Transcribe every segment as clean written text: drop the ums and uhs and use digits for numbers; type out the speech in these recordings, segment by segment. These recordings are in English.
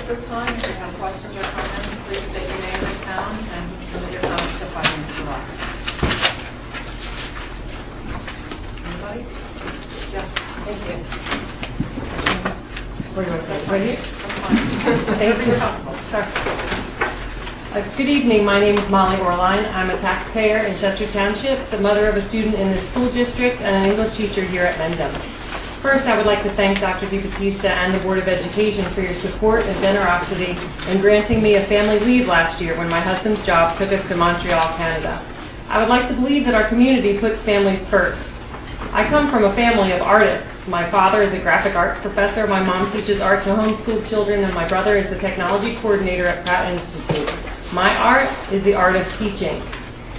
at this time. If you have questions or comments, please state your name and town and limit your comments to 5 minutes or less. Anybody? Yes. Thank you. Where do I start? Right here? Thank you. Sorry. Good evening. My name is Molly Orline. I'm a taxpayer in Chester Township, the mother of a student in the school district, and an English teacher here at Mendham. First, I would like to thank Dr. DeBattista and the Board of Education for your support and generosity in granting me a family leave last year when my husband's job took us to Montreal, Canada. I would like to believe that our community puts families first. I come from a family of artists. My father is a graphic arts professor, my mom teaches art to homeschooled children, and my brother is the technology coordinator at Pratt Institute. My art is the art of teaching.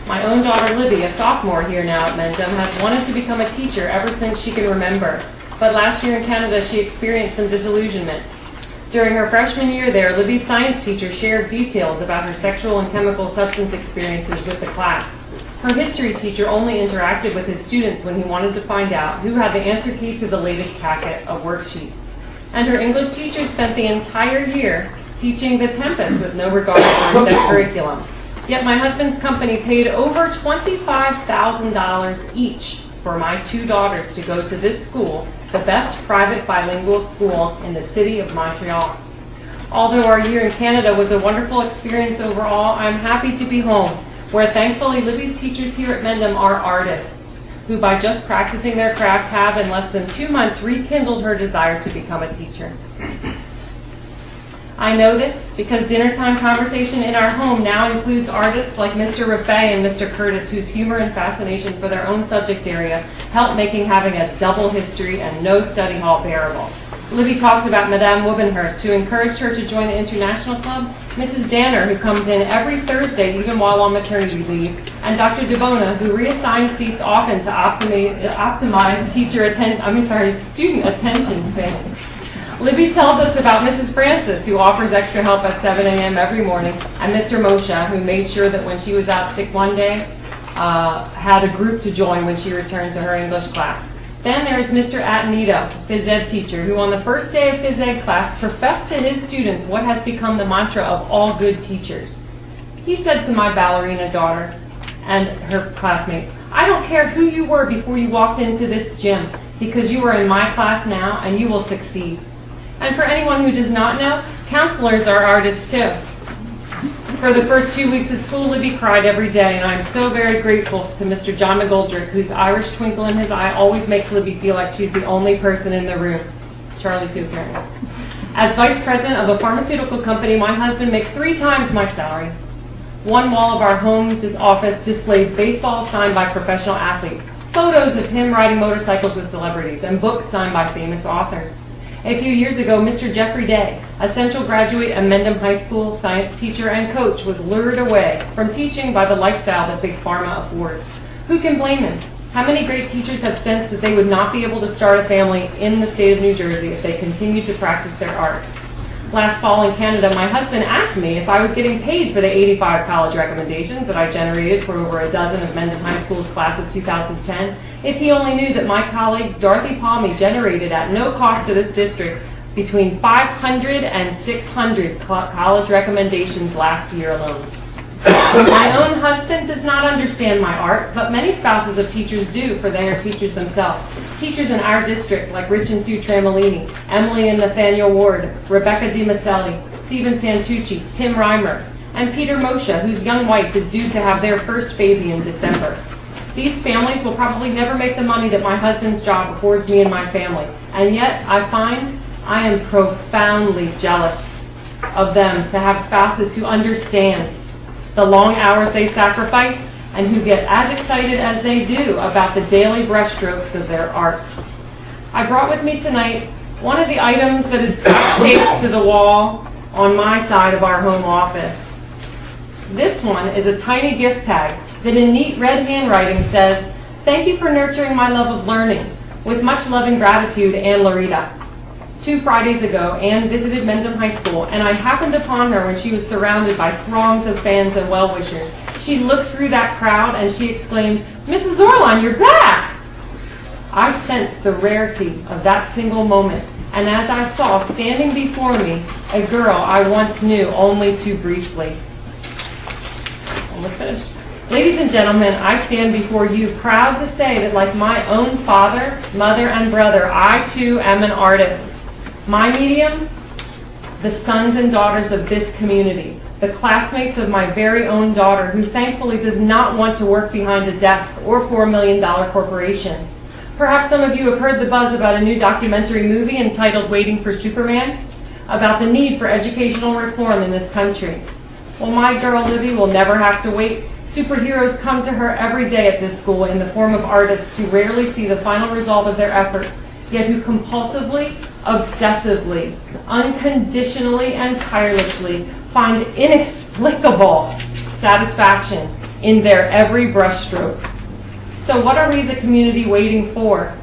My own daughter Libby, a sophomore here now at Mendham, has wanted to become a teacher ever since she can remember. But last year in Canada, she experienced some disillusionment. During her freshman year there, Libby's science teacher shared details about her sexual and chemical substance experiences with the class. Her history teacher only interacted with his students when he wanted to find out who had the answer key to the latest packet of worksheets. And her English teacher spent the entire year teaching The Tempest with no regard for her set curriculum. Yet my husband's company paid over $25,000 each for my 2 daughters to go to this school, the best private bilingual school in the city of Montreal. Although our year in Canada was a wonderful experience overall, I'm happy to be home, where thankfully Libby's teachers here at Mendham are artists, who by just practicing their craft have in less than 2 months rekindled her desire to become a teacher. I know this because dinnertime conversation in our home now includes artists like Mr. Raffay and Mr. Curtis, whose humor and fascination for their own subject area help making having a double history and no study hall bearable. Libby talks about Madame Wibbenhurst, who encouraged her to join the International Club, Mrs. Danner, who comes in every Thursday even while on maternity leave, and Dr. DeBona, who reassigns seats often to optimize student attention spans. Libby tells us about Mrs. Francis, who offers extra help at 7 a.m. every morning, and Mr. Moshe, who made sure that when she was out sick one day, had a group to join when she returned to her English class. Then there is Mr. Atenito, phys ed teacher, who on the first day of phys ed class professed to his students what has become the mantra of all good teachers. He said to my ballerina daughter and her classmates, "I don't care who you were before you walked into this gym, because you are in my class now and you will succeed." And for anyone who does not know, counselors are artists too. For the first 2 weeks of school, Libby cried every day, and I'm so very grateful to Mr. John McGoldrick, whose Irish twinkle in his eye always makes Libby feel like she's the only person in the room. Charlie too, apparently. As vice president of a pharmaceutical company, my husband makes 3 times my salary. One wall of our home office displays baseballs signed by professional athletes, photos of him riding motorcycles with celebrities, and books signed by famous authors. A few years ago, Mr. Jeffrey Day, a Central graduate and Mendham High School science teacher and coach, was lured away from teaching by the lifestyle that Big Pharma affords. Who can blame him? How many great teachers have sensed that they would not be able to start a family in the state of New Jersey if they continued to practice their art? Last fall in Canada, my husband asked me if I was getting paid for the 85 college recommendations that I generated for over a dozen of Mendham High School's class of 2010, if he only knew that my colleague Dorothy Palmy generated at no cost to this district between 500 and 600 college recommendations last year alone. My own husband does not understand my art, but many spouses of teachers do, for they are teachers themselves. Teachers in our district, like Rich and Sue Tramolini, Emily and Nathaniel Ward, Rebecca DiMaselli, Stephen Santucci, Tim Reimer, and Peter Moshe, whose young wife is due to have their first baby in December. These families will probably never make the money that my husband's job affords me and my family, and yet I find I am profoundly jealous of them to have spouses who understand the long hours they sacrifice and who get as excited as they do about the daily brushstrokes of their art. I brought with me tonight one of the items that is taped to the wall on my side of our home office. This one is a tiny gift tag that in neat red handwriting says, "Thank you for nurturing my love of learning. With much love and gratitude, Ann Larita." 2 Fridays ago, Ann visited Mendham High School, and I happened upon her when she was surrounded by throngs of fans and well-wishers. She looked through that crowd and she exclaimed, "Mrs. Orline, you're back!" I sensed the rarity of that single moment And as I saw standing before me a girl I once knew only too briefly. Almost finished. Ladies and gentlemen, I stand before you proud to say that like my own father, mother, and brother, I too am an artist. My medium? The sons and daughters of this community, the classmates of my very own daughter, who thankfully does not want to work behind a desk or for $1 million corporation. Perhaps some of you have heard the buzz about a new documentary movie entitled Waiting for Superman, about the need for educational reform in this country. Well, my girl Libby will never have to wait. Superheroes come to her every day at this school in the form of artists who rarely see the final result of their efforts, yet who compulsively, obsessively, unconditionally, and tirelessly find inexplicable satisfaction in their every brushstroke. So what are we as a community waiting for?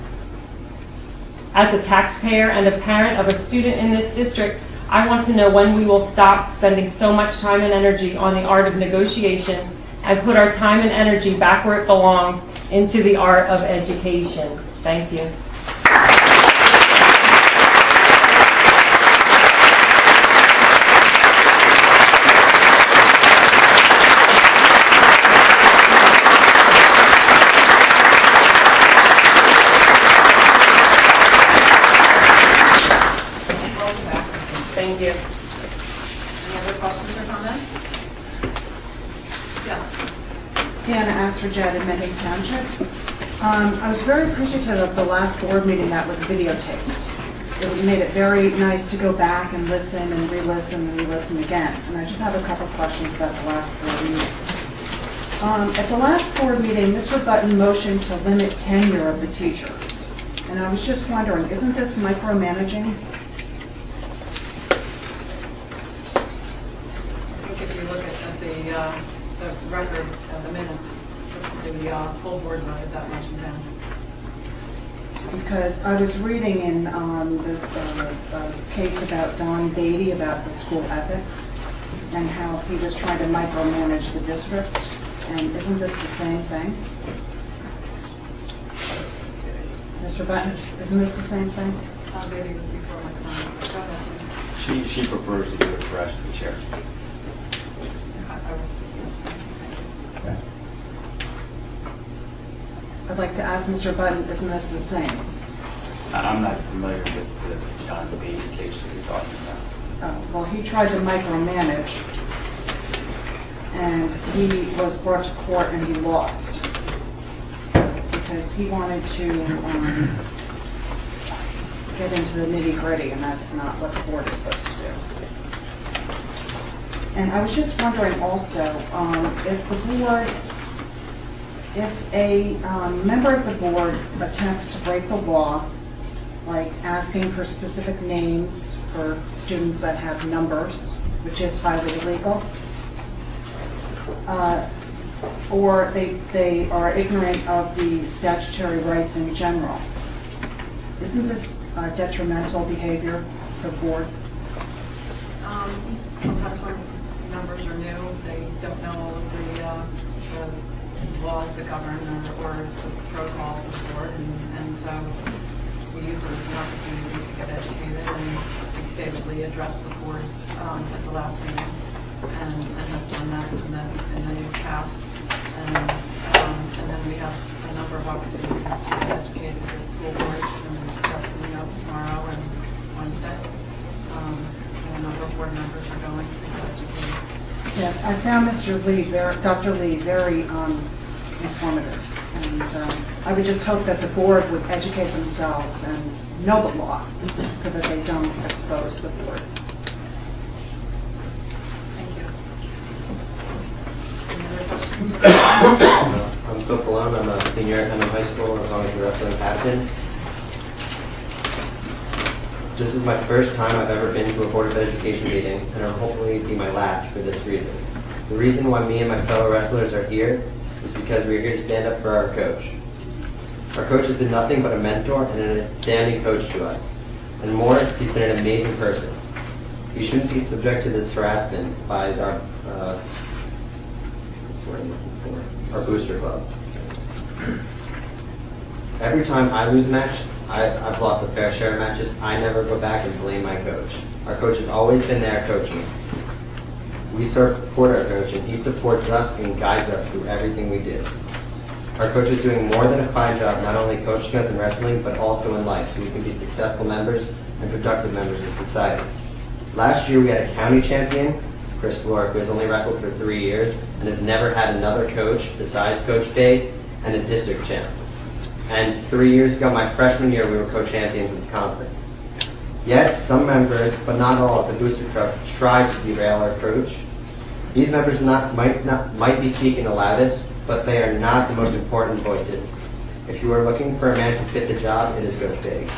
As a taxpayer and a parent of a student in this district, I want to know when we will stop spending so much time and energy on the art of negotiation and put our time and energy back where it belongs, into the art of education. Thank you. Thank you. Any other questions or comments? Yeah. Deanna Axford-Jett in Mendham Township. I was very appreciative of the last board meeting that was videotaped. It made it very nice to go back and listen and re-listen and re-listen again. And I just have a couple questions about the last board meeting. At the last board meeting, Mr. Button motioned to limit tenure of the teachers. And I was just wondering, isn't this micromanaging? If you look at the record, the minutes, the full board voted that motion down. Because I was reading in this case about Don Beatty about the school ethics and how he was trying to micromanage the district. And isn't this the same thing? Mr. Button, isn't this the same thing? Don Beatty was before my comment. Go ahead. She prefers to do it fresh to the chair. I'd like to ask Mr. Button, isn't this the same? I'm not familiar with the John Beatty case that you're talking about. Well, he tried to micromanage, and he was brought to court and he lost because he wanted to get into the nitty-gritty, and that's not what the board is supposed to do. And I was just wondering also, if a member of the board attempts to break the law, like asking for specific names for students that have numbers, which is highly illegal, or they are ignorant of the statutory rights in general, isn't this detrimental behavior for the board? Sometimes when members are new, they don't know all of the laws that govern or the protocol of the board, and so we use it as an opportunity to get educated. And David Lee addressed the board at the last meeting and has done that in the past. And then we have a number of opportunities to get educated at school boards, and that's coming up tomorrow and Wednesday. And a number of board members are going to get educated. Yes, I found Dr. Lee very informative, and I would just hope that the board would educate themselves and know the law so that they don't expose the board. Thank you. Any other questions? I'm Phil Colon. I'm a senior at Mendham High School, as long as the wrestling captain. This is my first time I've ever been to a Board of Education meeting, and it'll hopefully be my last for this reason. The reason why me and my fellow wrestlers are here is because we're here to stand up for our coach. Our coach has been nothing but a mentor and an outstanding coach to us. And more, he's been an amazing person. We shouldn't be subject to this harassment by our booster club. Every time I lose a match, I've lost a fair share of matches. I never go back and blame my coach. Our coach has always been there coaching us. We support our coach, and he supports us and guides us through everything we do. Our coach is doing more than a fine job not only coaching us in wrestling, but also in life, so we can be successful members and productive members of society. Last year, we had a county champion, Chris Florick, who has only wrestled for 3 years and has never had another coach besides Coach Bay, and a district champ. And 3 years ago, my freshman year, we were co-champions of the conference. Yet, some members, but not all, of the Booster Club tried to derail our coach. These members might be speaking the loudest, but they are not the most important voices. If you are looking for a man to fit the job, it is Coach Big.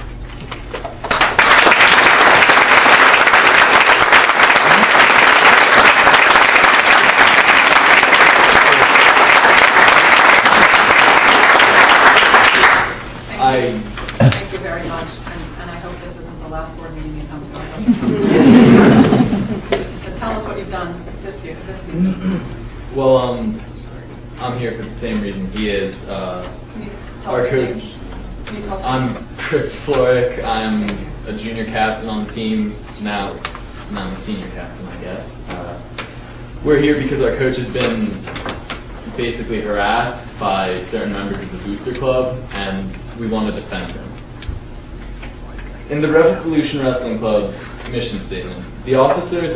Thank you very much, and I hope this isn't the last board meeting you come to. But tell us what you've done this year. Well, I'm here for the same reason he is. Can you tell Our us your coach. name? Can you tell us your I'm name? Chris Florick. I'm a junior captain on the team. Now I'm a senior captain, I guess. We're here because our coach has been basically harassed by certain members of the Booster Club, and we want to defend him. In the Revolution Wrestling Club's mission statement, the officers